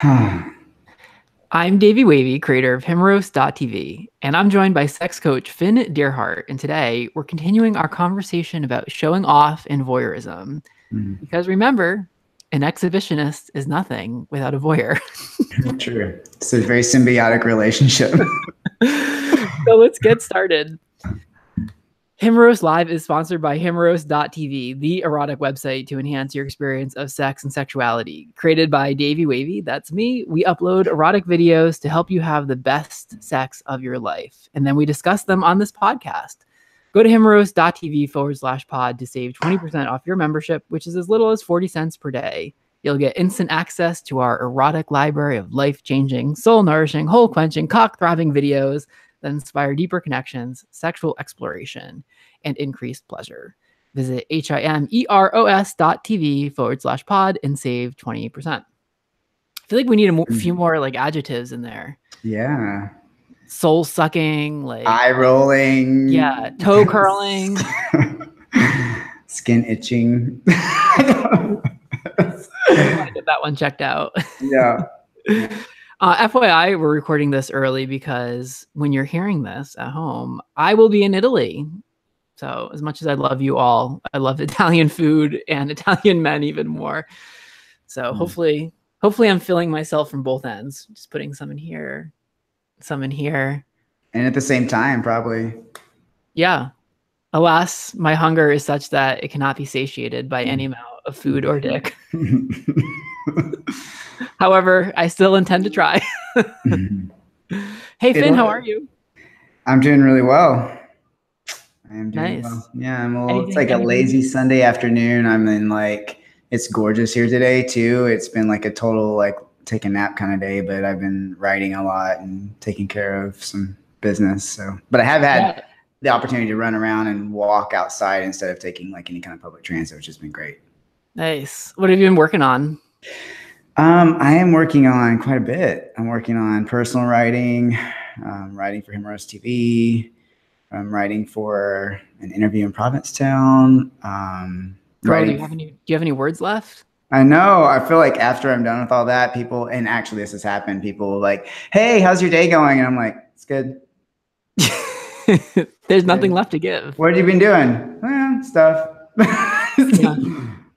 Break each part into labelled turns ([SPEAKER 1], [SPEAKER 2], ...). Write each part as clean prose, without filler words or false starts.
[SPEAKER 1] I'm Davey Wavey, creator of Himeros.tv, and I'm joined by sex coach Finn Deerhart. And today we're continuing our conversation about showing off and voyeurism.
[SPEAKER 2] Mm,
[SPEAKER 1] Because remember, an exhibitionist is nothing without a voyeur.
[SPEAKER 2] true. It's a very symbiotic relationship.
[SPEAKER 1] So let's get started. Himeros Live is sponsored by Himeros.tv, the erotic website to enhance your experience of sex and sexuality. Created by Davey Wavey, that's me. We upload erotic videos to help you have the best sex of your life. And then we discuss them on this podcast. Go to himeros.tv/pod to save 20% off your membership, which is as little as 40 cents per day. You'll get instant access to our erotic library of life-changing, soul-nourishing, hole-quenching, cock-throbbing videos that inspire deeper connections, sexual exploration, and increased pleasure. Visit himeros.tv/pod and save 20%. I feel like we need a few more like adjectives in there.
[SPEAKER 2] Yeah.
[SPEAKER 1] Soul sucking, like
[SPEAKER 2] eye rolling.
[SPEAKER 1] Yeah. Toe curling.
[SPEAKER 2] Skin itching.
[SPEAKER 1] I want to get that one checked out.
[SPEAKER 2] Yeah.
[SPEAKER 1] FYI, we're recording this early because when you're hearing this at home, I will be in Italy. So as much as I love you all, I love Italian food and Italian men even more. So hopefully I'm filling myself from both ends. Just putting some in here, some in here.
[SPEAKER 2] And at the same time, probably.
[SPEAKER 1] Yeah. Alas, my hunger is such that it cannot be satiated by any amount of food or dick. However, I still intend to try. Hey, Finn, how are you?
[SPEAKER 2] I'm doing really well. I am doing
[SPEAKER 1] Nice.
[SPEAKER 2] well. Yeah, it's like a lazy Sunday afternoon. I'm in it's gorgeous here today too. It's been like a total take a nap kind of day, but I've been writing a lot and taking care of some business. So, but I have had the opportunity to run around and walk outside instead of taking any kind of public transit, which has been great.
[SPEAKER 1] Nice. What have you been working on?
[SPEAKER 2] I am working on quite a bit. I'm working on personal writing, writing for Himeros TV. I'm writing for an interview in Provincetown.
[SPEAKER 1] Girl, do you have any words left?
[SPEAKER 2] I know. I feel like after I'm done with all that, people, and actually this has happened, people like, hey, how's your day going? And I'm like, it's good.
[SPEAKER 1] There's nothing left to give.
[SPEAKER 2] What have you been doing? Stuff.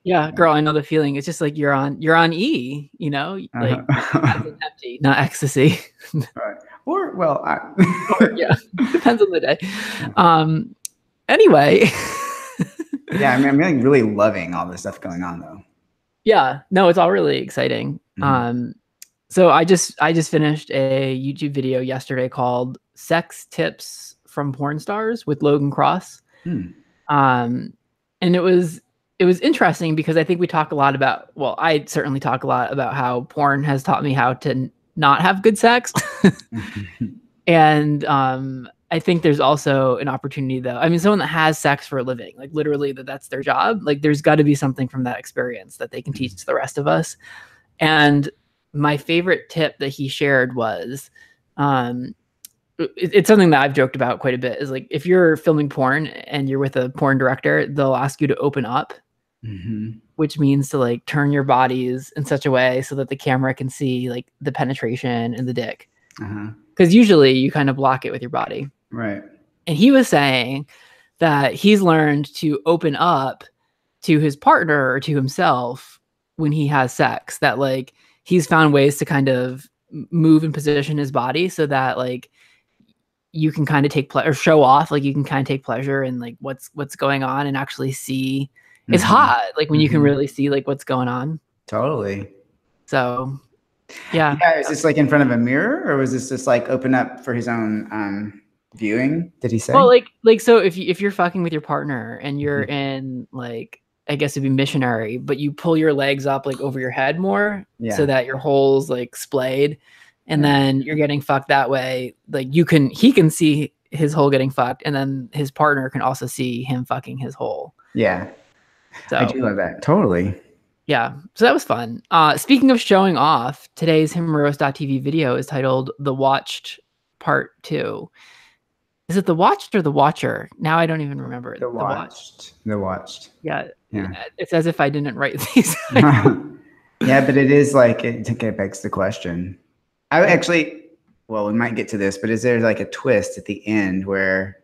[SPEAKER 1] Yeah, girl, I know the feeling. It's just like you're on E, like empty, not ecstasy.
[SPEAKER 2] Right. Or
[SPEAKER 1] yeah, depends on the day. Anyway.
[SPEAKER 2] Yeah, I mean, I'm really loving all this stuff going on though.
[SPEAKER 1] Yeah, no, it's all really exciting. So I just finished a YouTube video yesterday called Sex Tips from Porn Stars with Logan Cross. And it was interesting because I think we talk a lot about, well, I certainly talk a lot about how porn has taught me how to not have good sex. And I think there's also an opportunity though. I mean, someone that has sex for a living, like literally that's their job. Like there's got to be something from that experience that they can teach to the rest of us. And my favorite tip that he shared was, it's something that I've joked about quite a bit, is like, if you're filming porn and you're with a porn director, they'll ask you to open up, which means to like turn your bodies in such a way so that the camera can see like the penetration and the dick. Because usually you kind of block it with your body.
[SPEAKER 2] Right.
[SPEAKER 1] And he was saying that he's learned to open up to his partner or to himself when he has sex, that like he's found ways to kind of move and position his body so that like you can kind of take pleasure or show off, like you can kind of take pleasure in like what's going on and actually see. It's hot, like when you can really see like what's going on.
[SPEAKER 2] Totally.
[SPEAKER 1] So yeah.
[SPEAKER 2] Is this like in front of a mirror, or was this just like open up for his own viewing? Did he say?
[SPEAKER 1] Well, like so if you're fucking with your partner and you're in like, I guess it'd be missionary, but you pull your legs up like over your head more so that your hole's like splayed, and then you're getting fucked that way. Like he can see his hole getting fucked, and then his partner can also see him fucking his hole.
[SPEAKER 2] Yeah.
[SPEAKER 1] So
[SPEAKER 2] I do love that. Totally.
[SPEAKER 1] Yeah. So that was fun. Speaking of showing off, today's Himeros.tv video is titled The Watched Part 2. Is it The Watched or The Watcher? Now I don't even remember.
[SPEAKER 2] The Watched. The Watched.
[SPEAKER 1] Yeah. It's as if I didn't write these.
[SPEAKER 2] Yeah, but it is like it begs the question. I actually, well, we might get to this, but is there like a twist at the end where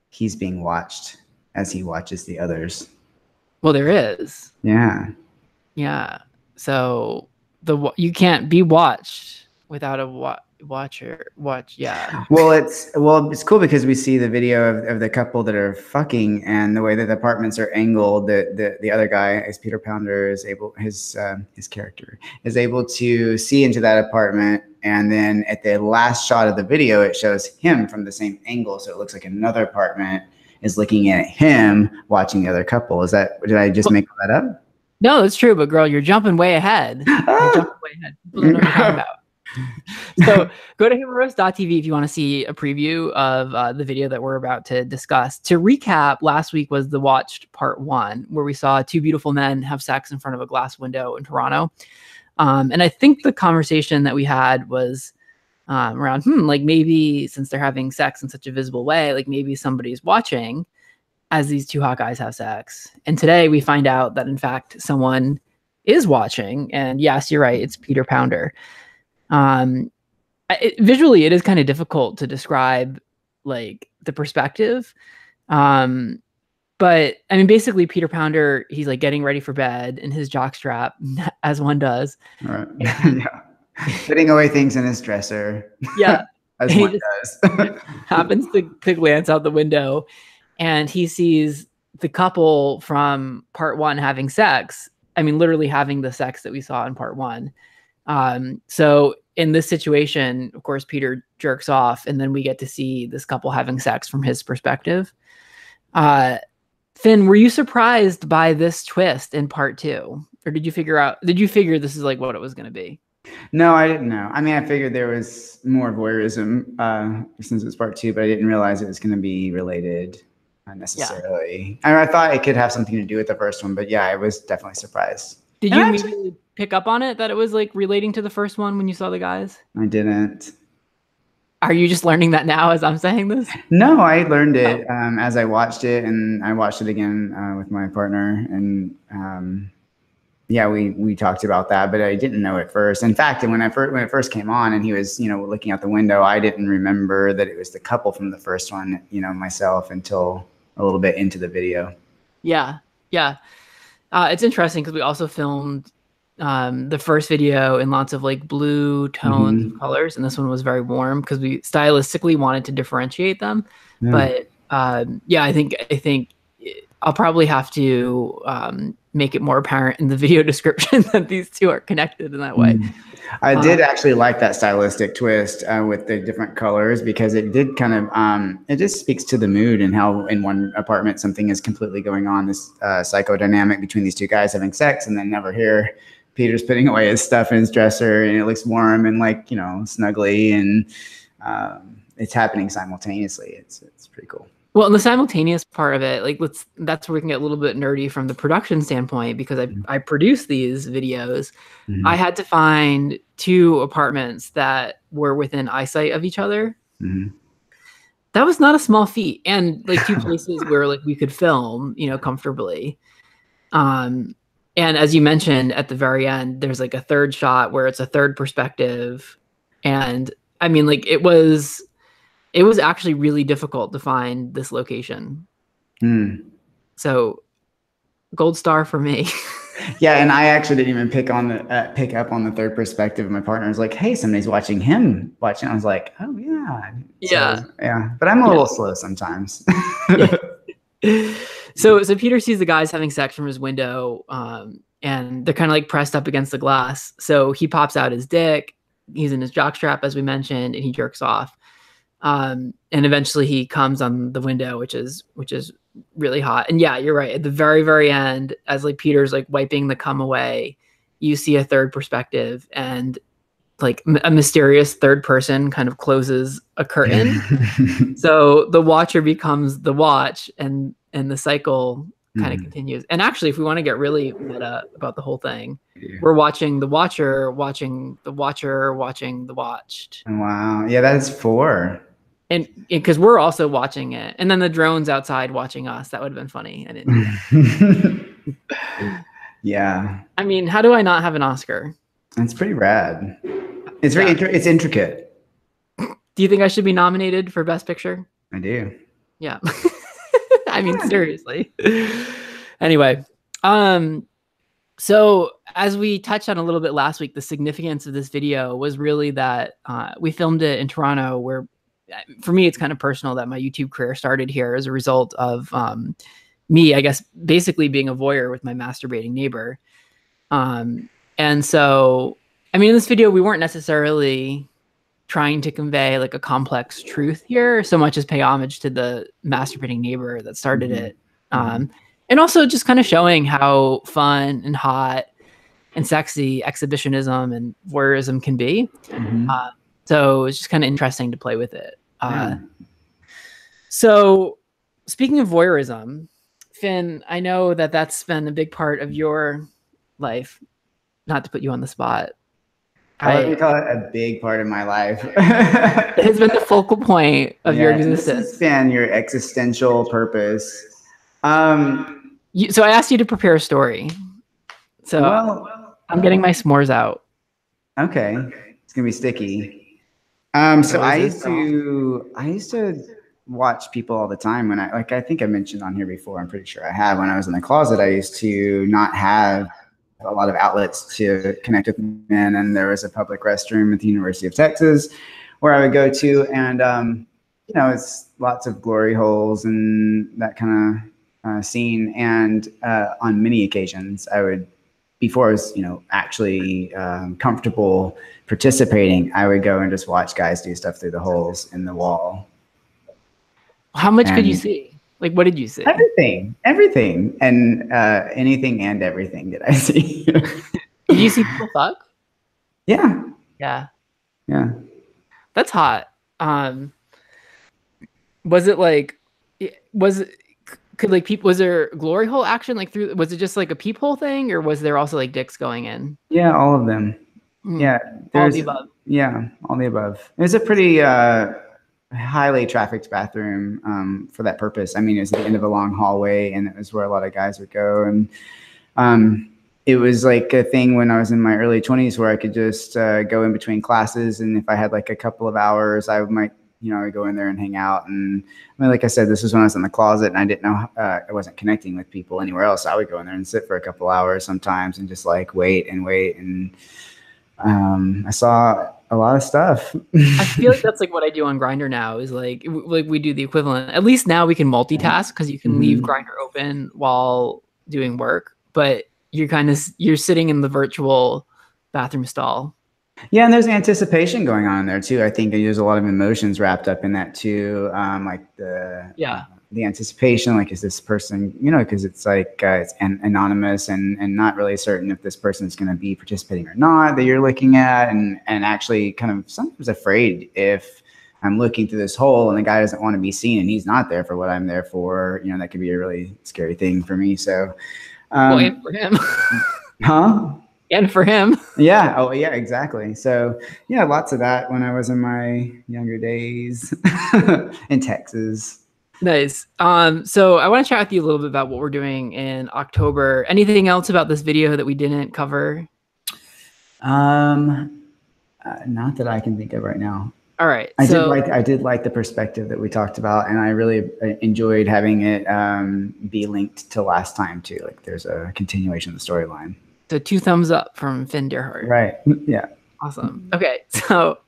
[SPEAKER 2] he's being watched as he watches the others?
[SPEAKER 1] Well, there is.
[SPEAKER 2] Yeah.
[SPEAKER 1] Yeah. So you can't be watched without a watcher. Yeah.
[SPEAKER 2] Well, it's cool because we see the video of the couple that are fucking, and the way that the apartments are angled. The other guy, as Peter Pounder, is able, his character is able to see into that apartment, and then at the last shot of the video, it shows him from the same angle, so it looks like another apartment is looking at him watching the other couple. Did I just make that up?
[SPEAKER 1] No, that's true. But girl, you're jumping way ahead. You're jumping way ahead. People don't know what you're talking about. So go to Himeros.tv if you want to see a preview of the video that we're about to discuss. To recap, last week was the watched part 1, where we saw 2 beautiful men have sex in front of a glass window in Toronto. And I think the conversation that we had was around, like maybe since they're having sex in such a visible way, like maybe somebody's watching as these 2 hot guys have sex. And today we find out that in fact someone is watching. And yes, you're right, it's Peter Pounder. Visually, it is kind of difficult to describe like the perspective. But I mean, basically Peter Pounder, he's like getting ready for bed in his jockstrap, as one does.
[SPEAKER 2] All right. Yeah. Putting away things in his dresser.
[SPEAKER 1] Yeah.
[SPEAKER 2] As one does.
[SPEAKER 1] Happens to glance out the window, and he sees the couple from part 1 having sex. I mean, literally having the sex that we saw in part 1. So in this situation, of course, Peter jerks off, and then we get to see this couple having sex from his perspective. Finn, were you surprised by this twist in part 2? Or did you figure this is like what it was going to be?
[SPEAKER 2] No, I didn't know. I mean, I figured there was more voyeurism since it's part 2, but I didn't realize it was going to be related necessarily. Yeah. I thought it could have something to do with the first one, but yeah, I was definitely surprised.
[SPEAKER 1] Did you immediately pick up on it that it was like relating to the first one when you saw the guys?
[SPEAKER 2] I didn't.
[SPEAKER 1] Are you just learning that now as I'm saying this?
[SPEAKER 2] No, I learned it as I watched it, and I watched it again with my partner, and yeah, we talked about that, but I didn't know at first. In fact, when it first came on and he was, looking out the window, I didn't remember that it was the couple from the first one, myself, until a little bit into the video.
[SPEAKER 1] Yeah. Yeah. It's interesting because we also filmed the first video in lots of like blue tones of colors, and this one was very warm because we stylistically wanted to differentiate them. Yeah. But yeah, I think I'll probably have to make it more apparent in the video description that these 2 are connected in that way.
[SPEAKER 2] I did actually like that stylistic twist with the different colors, because it did kind of, it just speaks to the mood and how in one apartment something is completely going on, this psychodynamic between these 2 guys having sex, and then never here Peter's putting away his stuff in his dresser, and it looks warm and like, snuggly, and it's happening simultaneously. It's pretty cool.
[SPEAKER 1] Well, and the simultaneous part of it, like that's where we can get a little bit nerdy from the production standpoint, because I produced these videos. I had to find 2 apartments that were within eyesight of each other. That was not a small feat, and like 2 places where like we could film, comfortably. And as you mentioned at the very end, there's like a 3rd shot where it's a 3rd perspective, and I mean, like it was actually really difficult to find this location. So gold star for me.
[SPEAKER 2] Yeah. And I actually didn't even pick up on the 3rd perspective. My partner was like, hey, somebody's watching him watching. I was like, oh yeah.
[SPEAKER 1] Yeah.
[SPEAKER 2] Yeah. But I'm a little slow sometimes.
[SPEAKER 1] So Peter sees the guys having sex from his window, and they're kind of like pressed up against the glass. So he pops out his dick. He's in his jockstrap, as we mentioned, and he jerks off. And eventually he comes on the window, which is really hot. And yeah, you're right. At the very, very end, as like Peter's like wiping the cum away, you see a 3rd perspective, and like a mysterious 3rd person kind of closes a curtain. So the watcher becomes the watch, and the cycle kind of continues. And actually, if we want to get really meta about the whole thing, we're watching the watcher, watching the watcher, watching the watched.
[SPEAKER 2] Wow. Yeah, that's 4.
[SPEAKER 1] And because we're also watching it, and then the drone's outside watching us. That would have been funny. I didn't.
[SPEAKER 2] Yeah.
[SPEAKER 1] I mean, how do I not have an Oscar?
[SPEAKER 2] It's pretty rad. It's very, it's intricate.
[SPEAKER 1] Do you think I should be nominated for Best Picture?
[SPEAKER 2] I do.
[SPEAKER 1] Yeah. I mean, seriously. Anyway, so as we touched on a little bit last week, the significance of this video was really that we filmed it in Toronto, where for me, it's kind of personal that my YouTube career started here as a result of me, I guess, basically being a voyeur with my masturbating neighbor. And so, I mean, in this video, we weren't necessarily trying to convey like a complex truth here so much as pay homage to the masturbating neighbor that started it. And also just kind of showing how fun and hot and sexy exhibitionism and voyeurism can be. So it's just kind of interesting to play with it. So speaking of voyeurism, Finn, I know that that's been a big part of your life. Not to put you on the spot.
[SPEAKER 2] I would call it a big part of my life.
[SPEAKER 1] It has been the focal point of your existence.
[SPEAKER 2] This has been your existential purpose.
[SPEAKER 1] So I asked you to prepare a story. So I'm getting my s'mores out.
[SPEAKER 2] Okay. It's going to be sticky. So I used to watch people all the time when I think I mentioned on here before, I'm pretty sure I have, when I was in the closet, I used to not have a lot of outlets to connect with men, and there was a public restroom at the University of Texas where I would go to, and it's lots of glory holes and that kind of scene. And on many occasions, I would, before I was actually comfortable participating, I would go and just watch guys do stuff through the holes in the wall.
[SPEAKER 1] How much could you see? Like, what did you see?
[SPEAKER 2] Everything, and anything and everything did I see.
[SPEAKER 1] Did you see people fuck?
[SPEAKER 2] Yeah.
[SPEAKER 1] That's hot. Was it like, was there glory hole action like through? Was it just like a peephole thing, or was there also like dicks going in?
[SPEAKER 2] Yeah, all of them. Yeah,
[SPEAKER 1] all the above.
[SPEAKER 2] Yeah, all the above. It was a pretty highly trafficked bathroom for that purpose. I mean, it was at the end of a long hallway, and it was where a lot of guys would go. And it was like a thing when I was in my early 20s where I could just go in between classes, and if I had like a couple of hours, I might I'd go in there and hang out. And I mean, like I said, this was when I was in the closet and I didn't know, I wasn't connecting with people anywhere else. I would go in there and sit for a couple hours sometimes and just like wait. And I saw a lot of stuff.
[SPEAKER 1] I feel like that's like what I do on Grindr now, is like we do the equivalent. At least now we can multitask because you can leave Grindr open while doing work, but you're sitting in the virtual bathroom stall.
[SPEAKER 2] Yeah, and there's anticipation going on in there too. I think there's a lot of emotions wrapped up in that too. Like the anticipation, like, is this person, because it's like it's anonymous and not really certain if this person is going to be participating or not that you're looking at, and actually kind of sometimes afraid if I'm looking through this hole and the guy doesn't want to be seen and he's not there for what I'm there for. That could be a really scary thing for me. So,
[SPEAKER 1] and for him, And for him.
[SPEAKER 2] Yeah. Oh, yeah, exactly. So, yeah, lots of that when I was in my younger days in Texas.
[SPEAKER 1] Nice. So I want to chat with you a little bit about what we're doing in October. Anything else about this video that we didn't cover?
[SPEAKER 2] Not that I can think of right now.
[SPEAKER 1] All right.
[SPEAKER 2] I did like the perspective that we talked about, and I really enjoyed having it be linked to last time too. Like, there's a continuation of the storyline.
[SPEAKER 1] So 2 thumbs up from Finn Deerhart.
[SPEAKER 2] Right. Yeah.
[SPEAKER 1] Awesome. Okay. So,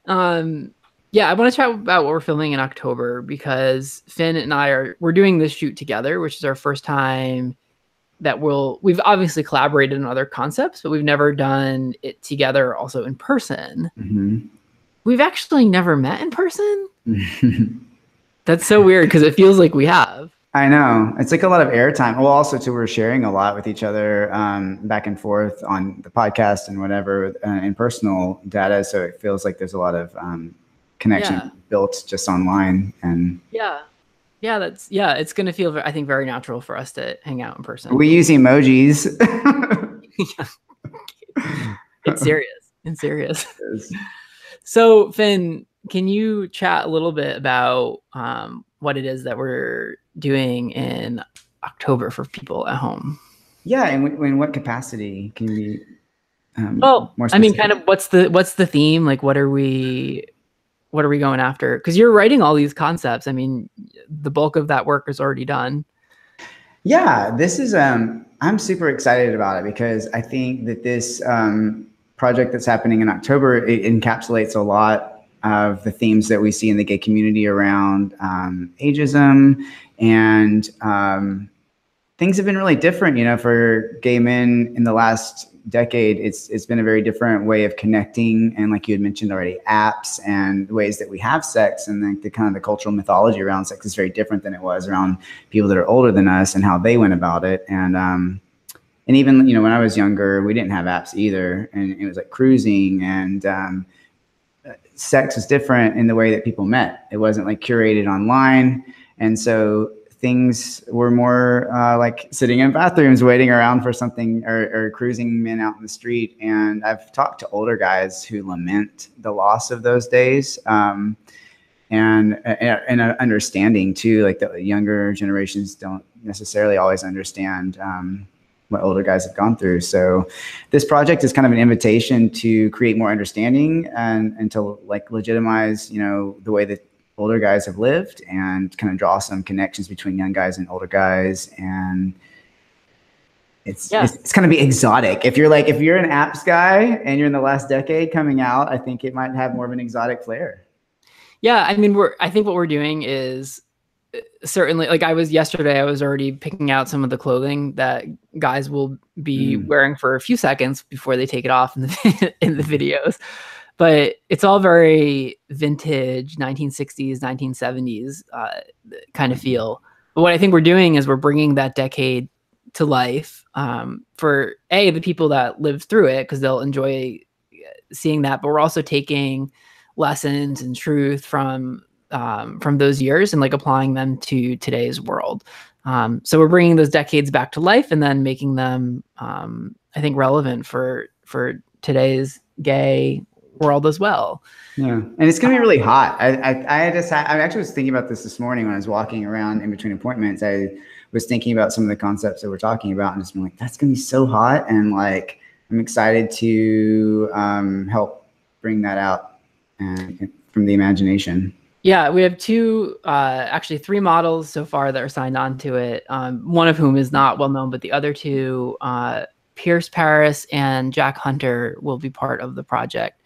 [SPEAKER 1] yeah, I want to chat about what we're filming in October, because Finn and I we're doing this shoot together, which is our first time that we've obviously collaborated on other concepts, but we've never done it together also in person.
[SPEAKER 2] Mm-hmm.
[SPEAKER 1] We've actually never met in person. That's so weird because it feels like we have.
[SPEAKER 2] I know. It's like a lot of airtime. Well, also too, we're sharing a lot with each other back and forth on the podcast and whatever in personal data. So it feels like there's a lot of connection built just online. And
[SPEAKER 1] it's going to feel, I think, very natural for us to hang out in person.
[SPEAKER 2] We use emojis.
[SPEAKER 1] It's serious. So Finn, can you chat a little bit about what it is that we're doing in October for people at home?
[SPEAKER 2] Yeah, and in what capacity can you be
[SPEAKER 1] Well,
[SPEAKER 2] more
[SPEAKER 1] I mean,
[SPEAKER 2] specific?
[SPEAKER 1] kind of what's the theme? Like, what are we going after? Because you're writing all these concepts. I mean, the bulk of that work is already done.
[SPEAKER 2] Yeah, this is I'm super excited about it because I think that this project that's happening in October, it encapsulates a lot of the themes that we see in the gay community around ageism, and things have been really different, for gay men in the last decade. It's been a very different way of connecting, and like you had mentioned already, apps and ways that we have sex, and the kind of the cultural mythology around sex is very different than it was around people that are older than us and how they went about it. And even when I was younger, we didn't have apps either, and it was like cruising, and sex was different in the way that people met. It wasn't like curated online. And so things were more like sitting in bathrooms, waiting around for something, or cruising men out in the street. And I've talked to older guys who lament the loss of those days. And understanding too, like the younger generations don't necessarily always understand what older guys have gone through. So this project is kind of an invitation to create more understanding, and to like legitimize, the way that older guys have lived, and kind of draw some connections between young guys and older guys. And it's going to be exotic. If you're an apps guy and you're in the last decade coming out, I think it might have more of an exotic flair.
[SPEAKER 1] Yeah, I mean, I think what we're doing is certainly, like, I was already picking out some of the clothing that guys will be wearing for a few seconds before they take it off in the videos. But it's all very vintage 1960s, 1970s kind of feel. But what I think we're doing is we're bringing that decade to life for the people that lived through it, because they'll enjoy seeing that. But we're also taking lessons and truth from those years and like applying them to today's world. So we're bringing those decades back to life and then making them, I think, relevant for today's gay world as well.
[SPEAKER 2] Yeah, and it's gonna be really hot. I actually was thinking about this morning when I was walking around in between appointments. I was thinking about some of the concepts that we're talking about, and just being like, that's gonna be so hot, and like I'm excited to help bring that out and from the imagination.
[SPEAKER 1] Yeah, we have actually three models so far that are signed on to it. One of whom is not well known, but the other two, Pierce Paris and Jack Hunter, will be part of the project.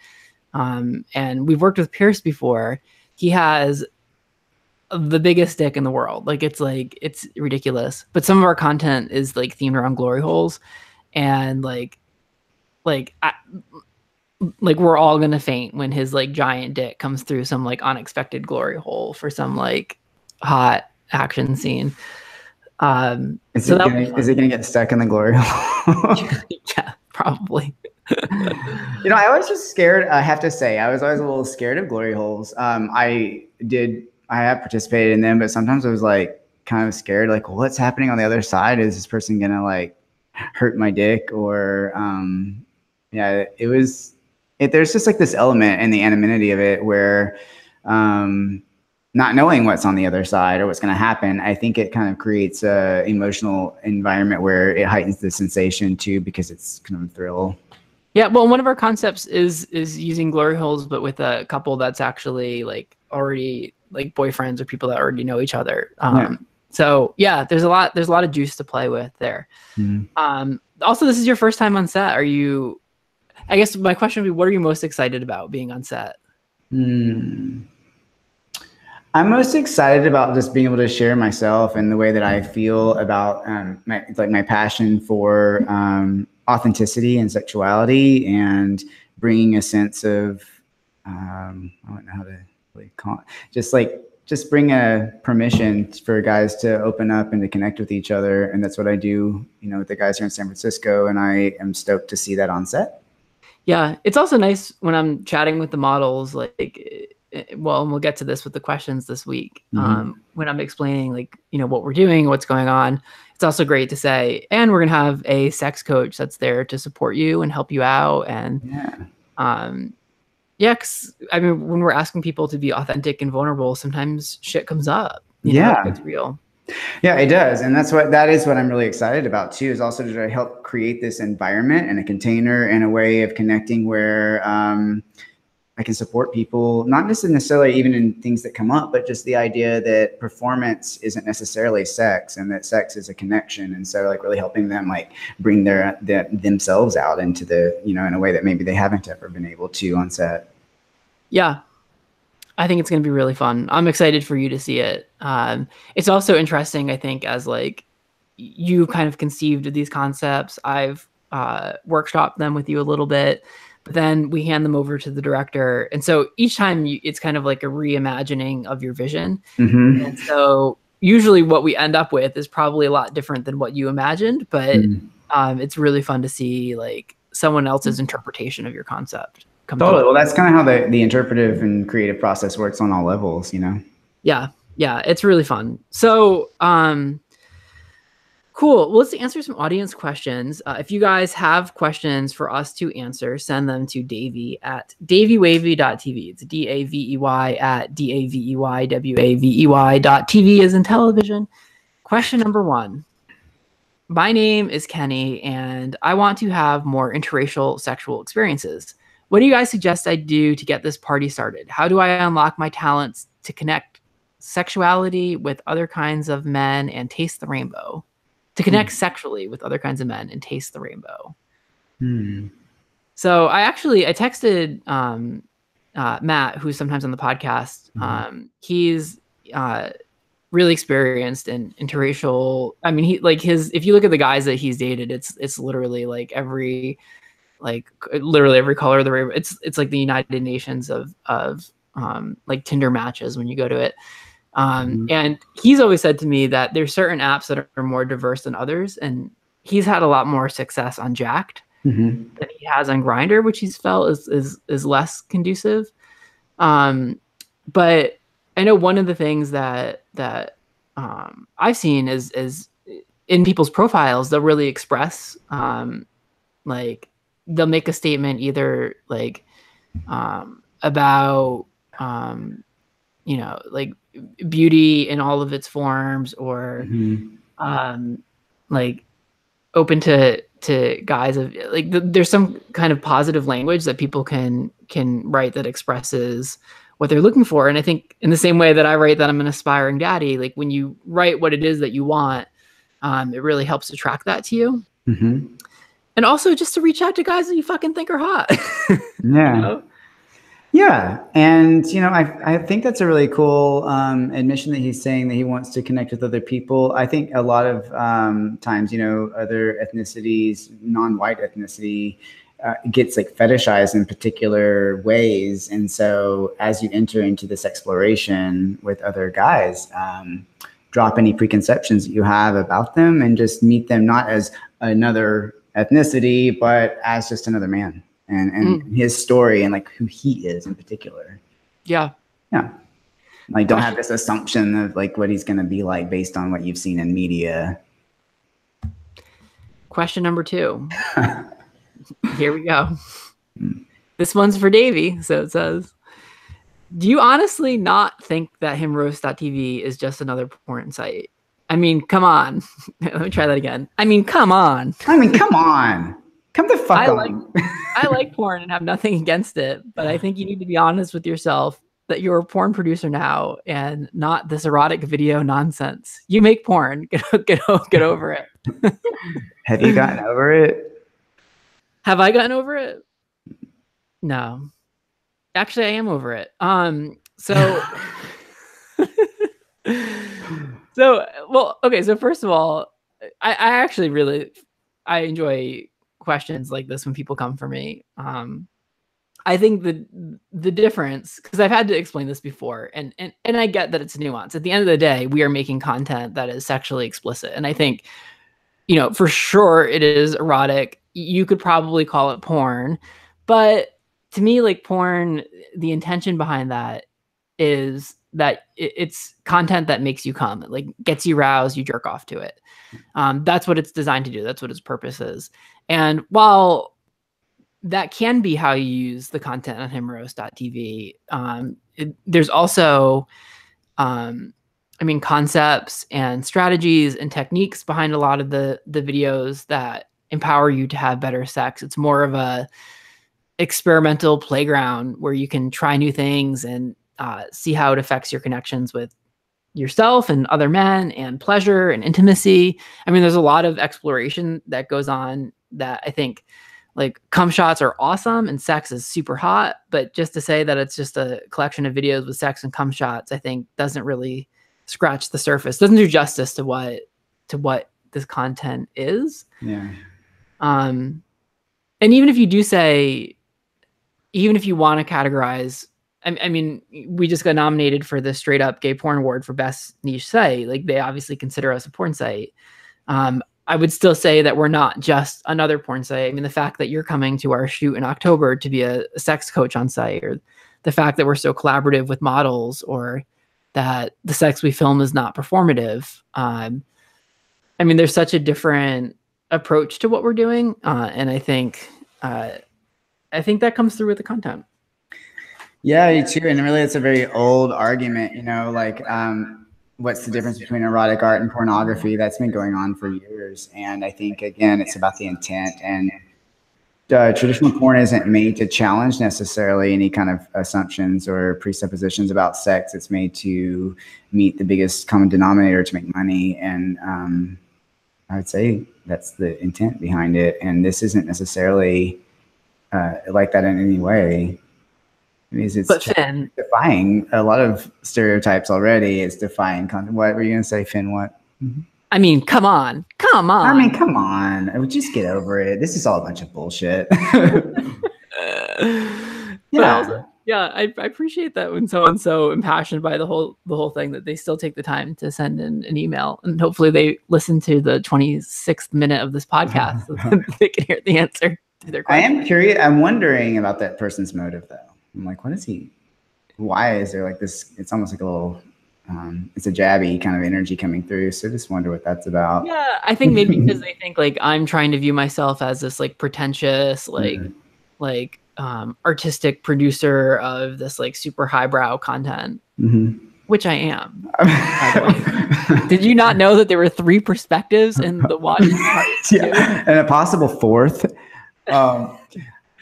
[SPEAKER 1] And we've worked with Pierce before. He has the biggest dick in the world. Like it's ridiculous. But some of our content is like themed around glory holes, and like we're all gonna faint when his like giant dick comes through some like unexpected glory hole for some like hot action scene.
[SPEAKER 2] Is it gonna get stuck in the glory hole?
[SPEAKER 1] Yeah, probably.
[SPEAKER 2] I always was scared. I have to say, I was always a little scared of glory holes. I have participated in them, but sometimes I was like kind of scared, like, what's happening on the other side? Is this person gonna like hurt my dick? Or there's just like this element in the anonymity of it where not knowing what's on the other side or what's going to happen, I think it kind of creates a emotional environment where it heightens the sensation too, because it's kind of a thrill.
[SPEAKER 1] Yeah, well, one of our concepts is using glory holes, but with a couple that's actually like already like boyfriends or people that already know each other. So yeah, there's a lot of juice to play with there. Also, this is your first time on set. I guess my question would be, what are you most excited about being on set?
[SPEAKER 2] I'm most excited about just being able to share myself and the way that I feel about my passion for authenticity and sexuality, and bringing a sense of I don't know how to really call it, just bring a permission for guys to open up and to connect with each other. And that's what I do, with the guys here in San Francisco, and I am stoked to see that on set.
[SPEAKER 1] Yeah, it's also nice when I'm chatting with the models, and we'll get to this with the questions this week. When I'm explaining what we're doing, what's going on, it's also great to say, and we're going to have a sex coach that's there to support you and help you out. And cause, I mean, when we're asking people to be authentic and vulnerable, sometimes shit comes up. It's real.
[SPEAKER 2] Yeah, it does. And that is what I'm really excited about too, is also to try to help create this environment and a container and a way of connecting where I can support people, not necessarily even in things that come up, but just the idea that performance isn't necessarily sex and that sex is a connection. And so like really helping them like bring themselves out into the, in a way that maybe they haven't ever been able to on set.
[SPEAKER 1] Yeah. I think it's going to be really fun. I'm excited for you to see it. It's also interesting, I think, as like you kind of conceived of these concepts. I've workshopped them with you a little bit, but then we hand them over to the director. And so each time it's kind of like a reimagining of your vision.
[SPEAKER 2] Mm-hmm.
[SPEAKER 1] And so usually what we end up with is probably a lot different than what you imagined, but it's really fun to see like someone else's interpretation of your concept.
[SPEAKER 2] Totally. Well, that's kind of how the interpretive and creative process works on all levels,
[SPEAKER 1] Yeah. Yeah. It's really fun. So, cool. Well, let's answer some audience questions. If you guys have questions for us to answer, send them to Davey at daveywavey.tv. It's DAVEY at DAVEYWAVEY.tv as in television. Question number 1. My name is Kenny, and I want to have more interracial sexual experiences. What do you guys suggest I do to get this party started? How do I unlock my talents to connect sexuality with other kinds of men and taste the rainbow? To connect sexually with other kinds of men and taste the rainbow. So I texted Matt, who's sometimes on the podcast. He's really experienced in interracial. I mean, if you look at the guys that he's dated, it's literally like literally every color of the rainbow. It's like the United Nations of like Tinder matches when you go to it. And he's always said to me that there's certain apps that are more diverse than others, and he's had a lot more success on Jacked than he has on Grindr, which he's felt is less conducive. But I know one of the things that I've seen is in people's profiles, they'll really express like they'll make a statement either like about like beauty in all of its forms, or like open to guys of like there's some kind of positive language that people can write that expresses what they're looking for. And I think in the same way that I write that I'm an aspiring daddy, like when you write what it is that you want, it really helps attract that to you. And also just to reach out to guys that you fucking think are hot.
[SPEAKER 2] Yeah. Yeah. And, I think that's a really cool admission that he's saying that he wants to connect with other people. I think a lot of times, other ethnicities, non-white ethnicity gets like fetishized in particular ways. And so as you enter into this exploration with other guys, drop any preconceptions that you have about them and just meet them not as another ethnicity, but as just another man. And his story and like who he is in particular. Yeah. Like don't have this assumption of like what he's going to be like based on what you've seen in media.
[SPEAKER 1] Question number 2. Here we go. This one's for Davey. So it says, do you honestly not think that Himeros.tv is just another porn site? I mean, come on. Let me try that again. I mean, come on. Come the fuck on. I like porn and have nothing against it, but I think you need to be honest with yourself that you're a porn producer now and not this erotic video nonsense. You make porn. Get over it.
[SPEAKER 2] Have you gotten over it?
[SPEAKER 1] Have I gotten over it? No. Actually, I am over it. So So first of all, I actually really enjoy questions like this when people come for me. I think the difference, because I've had to explain this before, and I get that it's nuanced. At the end of the day, we are making content that is sexually explicit, and I think, for sure it is erotic. You could probably call it porn, but to me, like porn, the intention behind that is that it's content that makes you come, it like gets you roused, you jerk off to it. That's what it's designed to do. That's what its purpose is. And while that can be how you use the content on Himeros.tv, there's also I mean, concepts and strategies and techniques behind a lot of the videos that empower you to have better sex. It's more of a experimental playground where you can try new things and see how it affects your connections with yourself and other men and pleasure and intimacy. I mean, there's a lot of exploration that goes on that I think, like, cum shots are awesome and sex is super hot, but just to say that it's just a collection of videos with sex and cum shots, I think doesn't really scratch the surface, doesn't do justice to what this content is.
[SPEAKER 2] Yeah.
[SPEAKER 1] And even if you do say, even if you want to categorize, I mean, we just got nominated for the Straight Up Gay Porn Award for Best Niche Site. Like, they obviously consider us a porn site. I would still say that we're not just another porn site. I mean, the fact that you're coming to our shoot in October to be a sex coach on site, or the fact that we're so collaborative with models, or that the sex we film is not performative. I mean, there's such a different approach to what we're doing. And I think that comes through with the content.
[SPEAKER 2] Yeah, you too. And really, it's a very old argument, you know, like, what's the difference between erotic art and pornography? That's been going on for years. And I think, again, it's about the intent. And traditional porn isn't made to challenge necessarily any kind of assumptions or presuppositions about sex. It's made to meet the biggest common denominator to make money. And I would say that's the intent behind it. And this isn't necessarily like that in any way. It's defying a lot of stereotypes already. It's defying content. What were you going to say, Finn? What? Mm-hmm.
[SPEAKER 1] I mean, come on.
[SPEAKER 2] I mean, come on. I would just get over it. This is all a bunch of bullshit.
[SPEAKER 1] Yeah. I appreciate that when someone's so impassioned by the whole thing that they still take the time to send in an email, and hopefully they listen to the 26th minute of this podcast so that they can hear the answer to their question.
[SPEAKER 2] I am curious. I'm wondering about that person's motive, though. I'm like, why is there like this? It's almost like a little, it's a jabby kind of energy coming through. So just wonder what that's about.
[SPEAKER 1] Yeah, I think maybe because they think like I'm trying to view myself as this like pretentious, like artistic producer of this like super highbrow content, which I am. By the way. Did you not know that there were 3 perspectives in the watching part?
[SPEAKER 2] Yeah, and a possible 4th.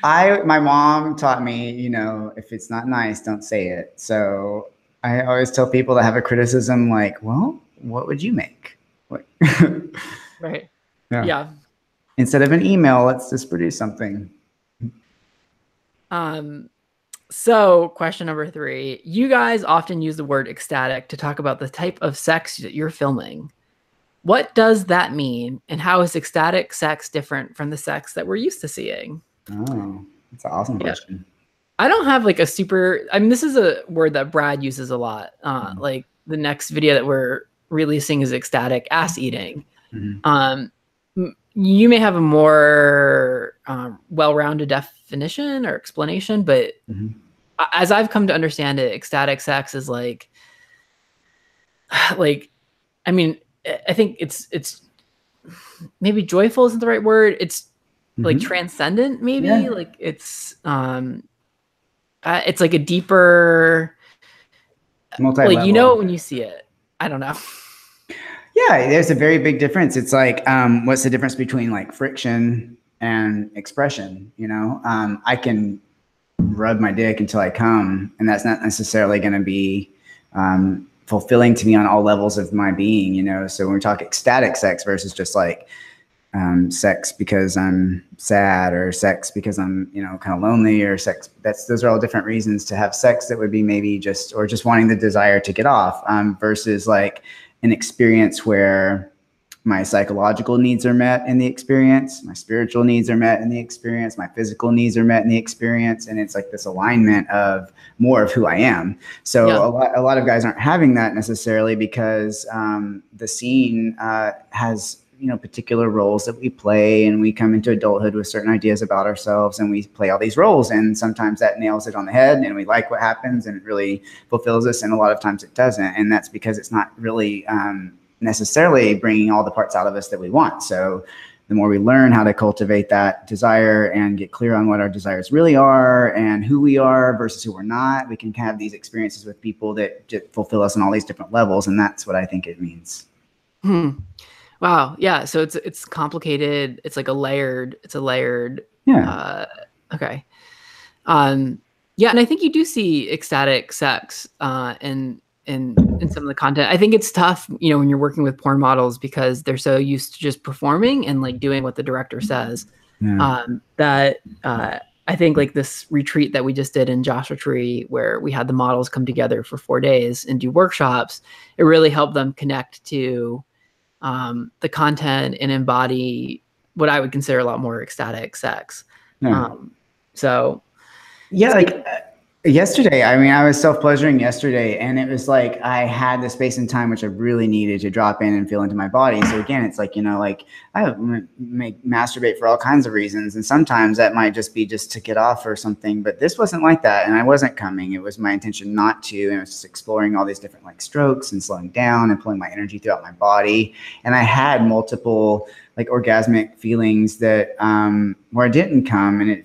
[SPEAKER 2] My mom taught me, you know, if it's not nice, don't say it. So I always tell people that have a criticism, like, well, what would you make?
[SPEAKER 1] Right. Yeah.
[SPEAKER 2] Instead of an email, let's just produce something.
[SPEAKER 1] So question number 3, you guys often use the word ecstatic to talk about the type of sex that you're filming. What does that mean? And how is ecstatic sex different from the sex that we're used to seeing?
[SPEAKER 2] Oh, that's an awesome question.
[SPEAKER 1] I don't have like this is a word that Brad uses a lot. Like the next video that we're releasing is ecstatic ass eating. You may have a more well-rounded definition or explanation, but as I've come to understand it, ecstatic sex is like, I mean, I think it's maybe joyful isn't the right word. It's like transcendent, maybe. Yeah. Like it's like a deeper, like, you know, when you see it. I don't know.
[SPEAKER 2] Yeah, there's a very big difference. It's like, what's the difference between like friction and expression? You know, I can rub my dick until I come, and that's not necessarily going to be fulfilling to me on all levels of my being. You know, so when we talk ecstatic sex versus just like sex because I'm sad, or sex because I'm, you know, kind of lonely, or sex. Those are all different reasons to have sex that would be maybe just wanting the desire to get off, versus like an experience where my psychological needs are met in the experience, my spiritual needs are met in the experience, my physical needs are met in the experience. And it's like this alignment of more of who I am. So a lot of guys aren't having that necessarily because the scene has, you know, particular roles that we play, and we come into adulthood with certain ideas about ourselves, and we play all these roles, and sometimes that nails it on the head and we like what happens and it really fulfills us, and a lot of times it doesn't, and that's because it's not really necessarily bringing all the parts out of us that we want. So the more we learn how to cultivate that desire and get clear on what our desires really are and who we are versus who we're not, we can have these experiences with people that just fulfill us on all these different levels. And that's what I think it means.
[SPEAKER 1] Wow. Yeah. So it's complicated. It's like a layered.
[SPEAKER 2] Yeah.
[SPEAKER 1] Okay. Yeah, and I think you do see ecstatic sex in some of the content. I think it's tough, you know, when you're working with porn models because they're so used to just performing and like doing what the director says. That I think like this retreat that we just did in Joshua Tree, where we had the models come together for 4 days and do workshops, it really helped them connect to the content and embody what I would consider a lot more ecstatic sex. So
[SPEAKER 2] yeah, like yesterday, I mean, I was self-pleasuring yesterday, and it was like I had the space and time which I really needed to drop in and feel into my body. So again, it's like, you know, like I masturbate for all kinds of reasons, and sometimes that might just be just to get off or something, but this wasn't like that, and I wasn't coming. It was my intention not to, and I was just exploring all these different like strokes and slowing down and pulling my energy throughout my body. And I had multiple like orgasmic feelings that where I didn't come, and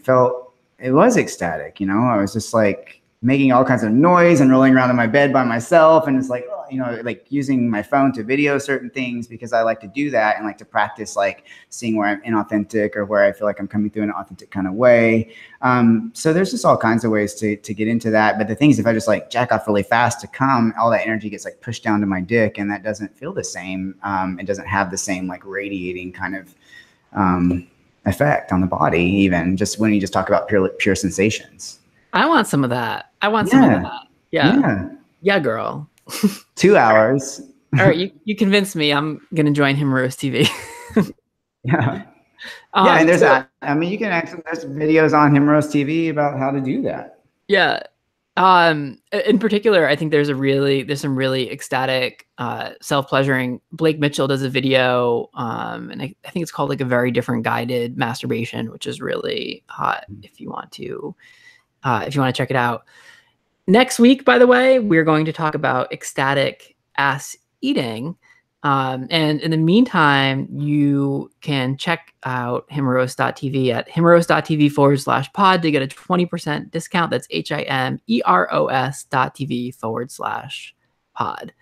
[SPEAKER 2] it was ecstatic, you know. I was just like making all kinds of noise and rolling around in my bed by myself. And it's like, oh, you know, like using my phone to video certain things because I like to do that and like to practice like seeing where I'm inauthentic or where I feel like I'm coming through in an authentic kind of way. So there's just all kinds of ways to get into that. But the thing is, if I just like jack off really fast to come, all that energy gets like pushed down to my dick, and that doesn't feel the same. It doesn't have the same like radiating kind of effect on the body, even just when you just talk about pure sensations.
[SPEAKER 1] I want some of that. I want some of that. Yeah, girl.
[SPEAKER 2] 2 hours.
[SPEAKER 1] All right, you convinced me. I'm gonna join Himeros TV.
[SPEAKER 2] Yeah, and there's that. I mean, you can actually, there's videos on Himeros TV about how to do that.
[SPEAKER 1] Yeah. In particular, I think there's some really ecstatic, self-pleasuring. Blake Mitchell does a video, and I think it's called like a very different guided masturbation, which is really hot if you want to check it out. Next week, by the way, we're going to talk about ecstatic ass eating. And in the meantime, you can check out himeros.tv at himeros.tv/pod to get a 20% discount. That's himeros.tv/pod.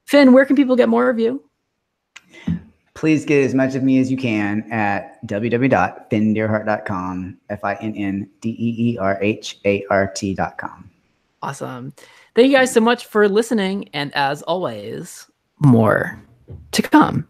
[SPEAKER 1] Finn, where can people get more of you?
[SPEAKER 2] Please get as much of me as you can at www.finndeerhart.com, FINNDEERHART.com.
[SPEAKER 1] Awesome. Thank you guys so much for listening. And as always, more to come.